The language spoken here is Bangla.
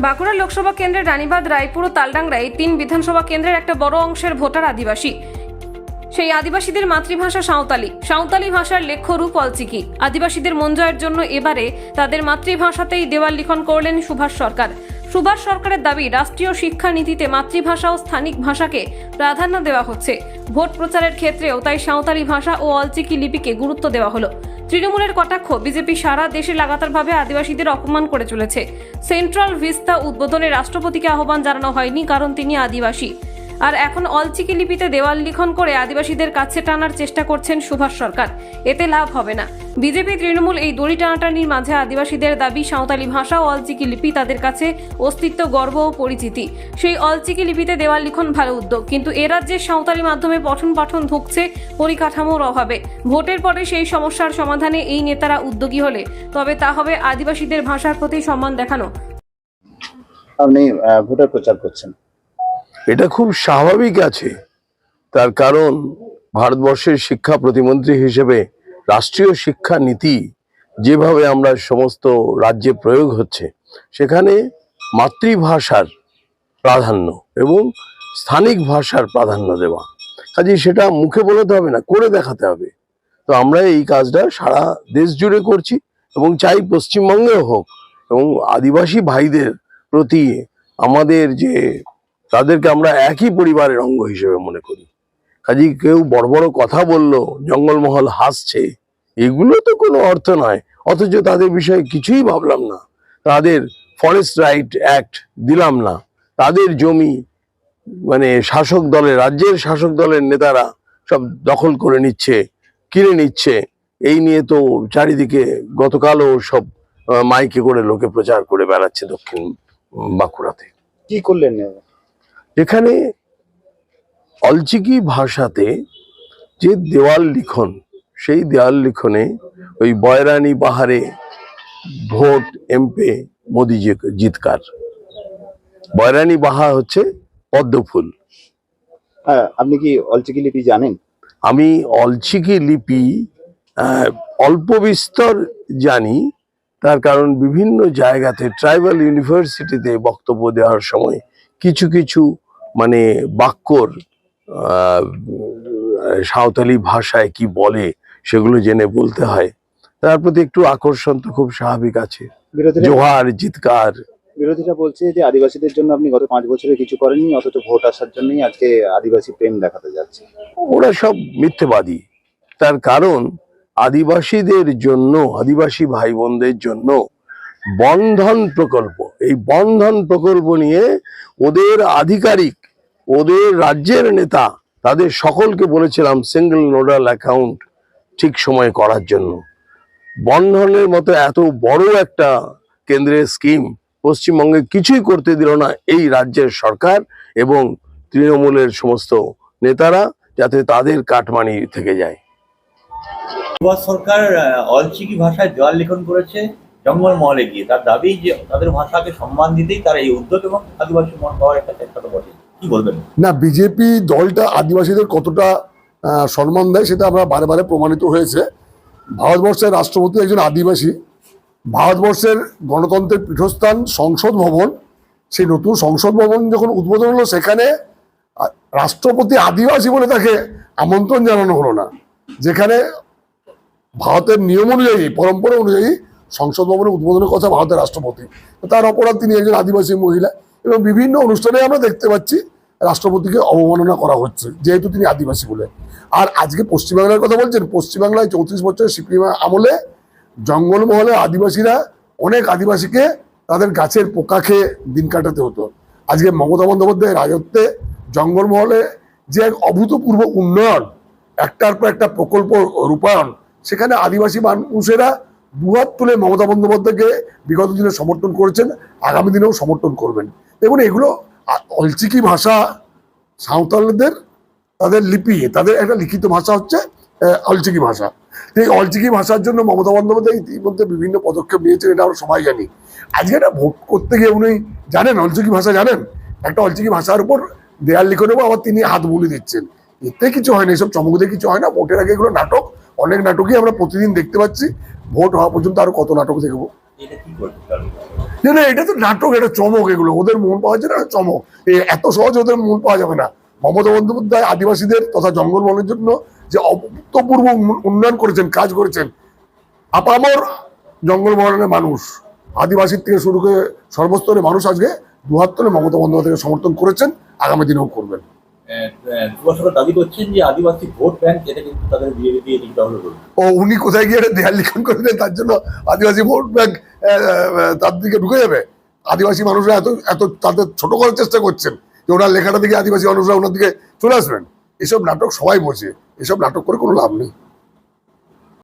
বাঁকুড়া লোকসভা কেন্দ্রের রানীবাঁধ, রায়পুর ও তালডাংরায় 3 বিধানসভা কেন্দ্রের একটা বড় অংশের ভোটার আদিবাসী। সেই আদিবাসীদের মাতৃভাষা সাঁওতালি। সাঁওতালি ভাষার লেখ্য রূপ অলচিকি। আদিবাসীদের মন জয়ের জন্য এবারে তাদের মাতৃভাষাতেই দেওয়াল লিখন করলেন সুভাষ সরকার। সুভাষ সরকারের দাবি, রাষ্ট্রীয় শিক্ষা নীতিতে মাতৃভাষা ও স্থানিক ভাষাকে প্রাধান্য দেওয়া হচ্ছে। ভোট প্রচারের ক্ষেত্রেও তাই সাঁওতালি ভাষা ও অলচিকি লিপিকে গুরুত্ব দেওয়া হলো। তৃণমূলের কটাক্ষ, বিজেপি সারা দেশে লাগাতারভাবে আদিবাসীদের অপমান করে চলেছে। সেন্ট্রাল ভিস্তা উদ্বোধনে রাষ্ট্রপতিকে আহ্বান জানানো হয়নি, কারণ তিনি আদিবাসী। আর এখন অলচিকি লিপিতে দেওয়াল লিখন করে আদিবাসীদের কাছে টানার চেষ্টা করছেন সুভাষ সরকার। এতে লাভ হবে না। বিজেপি তৃণমূল এই দড়ি টানাটানির মাঝে আদিবাসীদের দাবি, সাঁওতালি ভাষা ও অলচিকি লিপি তাদের কাছে অস্তিত্ব, গর্ব ও পরিচিতি। সেই অলচিকি লিপিতে দেওয়াল লিখন ভালো উদ্যোগ, কিন্তু এ রাজ্যে সাঁওতালি মাধ্যমে পঠন পাঠন ধুঁকছে পরিকাঠামোর অভাবে। ভোটের পরে সেই সমস্যার সমাধানে এই নেতারা উদ্যোগী হলে তবে তা হবে আদিবাসীদের ভাষার প্রতি সম্মান দেখানো। আপনি ভোটার প্রচার করছেন, এটা খুব স্বাভাবিক আছে। তার কারণ ভারতবর্ষের শিক্ষা প্রতিমন্ত্রী হিসেবে রাষ্ট্রীয় শিক্ষা নীতি যেভাবে আমরা সমস্ত রাজ্যে প্রয়োগ হচ্ছে, সেখানে মাতৃভাষার প্রাধান্য এবং স্থানিক ভাষার প্রাধান্য দেওয়া, কাজে সেটা মুখে বলতে হবে না, করে দেখাতে হবে। তো আমরা এই কাজটা সারা দেশ জুড়ে করছি এবং চাই পশ্চিমবঙ্গেও হোক। এবং আদিবাসী ভাইদের প্রতি আমাদের যে, তাদেরকে আমরা একই পরিবারের অঙ্গ হিসেবে মনে করি। কাজে কেউ বড় বড় কথা বললো, জঙ্গলমহল হাসছে, এগুলো তো কোনো অর্থ নয়। অথচ তাদের বিষয়ে কিছুই ভাবলাম না, তাদের ফরেস্ট রাইট অ্যাক্ট দিলাম না, তাদের জমি মানে শাসক দলের, রাজ্যের শাসক দলের নেতারা সব দখল করে নিচ্ছে, কিনে নিচ্ছে। এই নিয়ে তো চারিদিকে গতকালও সব মাইকে করে লোকে প্রচার করে বেড়াচ্ছে দক্ষিণ বাঁকুড়াতে। কি করলেন? এখানে অলচিকি ভাষাতে যে দেওয়াল লিখন, সেই দেওয়াল লিখনে ওই বয়রানি পাহাড়ে ভোট এমপে মোদি জিতকার। বয়রানি বাহা হচ্ছে পদ্মফুল। আপনি কি অলচিকি লিপি জানেন? আমি অলচিকি লিপি অল্প বিস্তর জানি। তার কারণ বিভিন্ন জায়গাতে ট্রাইবাল ইউনিভার্সিটিতে বক্তব্য দেওয়ার সময় কিছু কিছু মানে বাক্যর সাঁওতালি ভাষায় কি বলে সেগুলো জেনে বলতে হয়। তার প্রতি একটু আকর্ষণ তো খুব স্বাভাবিক আছে। জোহার, জিতকার। বিরোধীরা বলছে যে আদিবাসীদের জন্য আপনি গত 5 বছরে কিছু করেননি, অথচ ভোট আসার জন্যই আজকে আদিবাসী প্রেম দেখাতে যাচ্ছে। ওরা সব মিথ্যেবাদী। তার কারণ আদিবাসীদের জন্য, আদিবাসী ভাই বোনদের জন্য বন্ধন প্রকল্প, এই বন্ধন প্রকল্প নিয়ে ওদের আধিকারিক, ওদের রাজ্যের নেতা, তাদের সকলকে বলেছিলাম সিঙ্গেল নোডাল অ্যাকাউন্ট ঠিক সময়ে করার জন্য। বন্ধনের মতো এত বড় একটা কেন্দ্রের স্কিম পশ্চিমবঙ্গে কিছুই করতে দিল না এই রাজ্যের সরকার এবং তৃণমূলের সমস্ত নেতারা, যাতে তাদের কাটমানি থেকে যায়। সুভাষ সরকার অলচিকি ভাষায় দেওয়াল লিখন করেছে জঙ্গলমহলে গিয়ে। তার দাবি যে তাদের ভাষাকে সম্মান দিতেই তার এই উদ্যোগ এবং আদিবাসী মন পাওয়ার একটা চেষ্টা তো বটে। কি বলবেন? না, বিজেপি দলটা আদিবাসীদের কতটা সম্মান দেয় সেটা আমরা বারে বারে প্রমাণিত হয়েছে। ভারতবর্ষের রাষ্ট্রপতি একজন আদিবাসী। ভারতবর্ষের গণতন্ত্রের পীঠস্থান সংসদ ভবন, সেই নতুন সংসদ ভবন যখন উদ্বোধন হলো, সেখানে রাষ্ট্রপতি আদিবাসী বলে তাকে আমন্ত্রণ জানানো হলো না। যেখানে ভারতের নিয়ম অনুযায়ী, পরম্পরা অনুযায়ী সংসদ ভবনের উদ্বোধনের কথা ভারতের রাষ্ট্রপতি। তার অপরাধ, তিনি একজন আদিবাসী মহিলা। এবং বিভিন্ন অনুষ্ঠানে আমরা দেখতে পাচ্ছি রাষ্ট্রপতিকে অবমাননা করা হচ্ছে যেহেতু তিনি আদিবাসী বলে। আর আজকে পশ্চিমবাংলার কথা বলছেন, পশ্চিমবাংলায় 34 বছরের সিপিএম আমলে জঙ্গলমহলে আদিবাসীরা, অনেক আদিবাসীকে তাদের গাছের পোকা খেয়ে দিন কাটাতে হতো। আজকে মমতা বন্দ্যোপাধ্যায়ের রাজত্বে জঙ্গলমহলে যে এক অভূতপূর্ব উন্নয়ন, একটার পর একটা প্রকল্প রূপায়ণ, সেখানে আদিবাসী মানুষেরা দুহাত তুলে মমতা বন্দ্যোপাধ্যায়কে বিগত দিনে সমর্থন করেছেন, আগামী দিনেও সমর্থন করবেন। দেখুন, এগুলো অলচিকি ভাষা সাঁওতালদের, তাদের লিপি, তাদের একটা লিখিত ভাষা হচ্ছে অলচিকি ভাষা। এই অলচিকি ভাষার জন্য মমতা বন্দ্যোপাধ্যায় ইতিমধ্যে বিভিন্ন পদক্ষেপ নিয়েছেন, এটা আমরা সবাই জানি। আজকে এটা ভোট করতে গিয়ে উনি জানেন অলচিকি ভাষা জানেন, একটা অলচিকি ভাষার উপর দেয়াল লিখে নেবো, আবার তিনি হাত বুলি দিচ্ছেন। এতে কিছু হয় না, এসব চমক দিয়ে কিছু হয় না। ভোটের আগে এগুলো নাটক, অনেক নাটকই আমরা প্রতিদিন দেখতে পাচ্ছি। ভোট হওয়া পর্যন্ত আরো কত নাটক দেখবো। এটা কি করছে জল না না, এটা তো নাটক, এটা চমক, এগুলো ওদের মন পাওয়া যায় না, চমক। এত সহজ ওদের মন পাওয়া যাবে না। মমতা বন্দ্যোপাধ্যায় আদিবাসীদের তথা জঙ্গলবনের জন্য যে অভূতপূর্ব উন্নয়ন করেছেন, কাজ করেছেন, আপামর জঙ্গলমহলের মানুষ, আদিবাসীর থেকে শুরু করে সর্বস্তরের মানুষ আজকে দুহাত তুলে মমতা বন্দ্যোপাধ্যায়কে সমর্থন করেছেন, আগামী দিনেও করবেন। যুব সরকার দাবি করছেন যে আদিবাসী ভোট ব্যাংক, এটা কিন্তু তাদের বিজেপি দিয়ে চিন্তা ভাবনা করবে। ও উনি কোথায় গিয়ে একটা দেয়াল লিখন করে দেন, তার জন্য আদিবাসী ভোট ব্যাংক তার দিকে ঢুকে যাবে? আদিবাসী মানুষরা এত এত তাদের ছোট করার চেষ্টা করছেন যে ওনার লেখাটা দিকে আদিবাসী মানুষরা ওনার দিকে চলে আসবেন। এসব নাটক সবাই বোঝে, এসব নাটক করে কোনো লাভ নেই।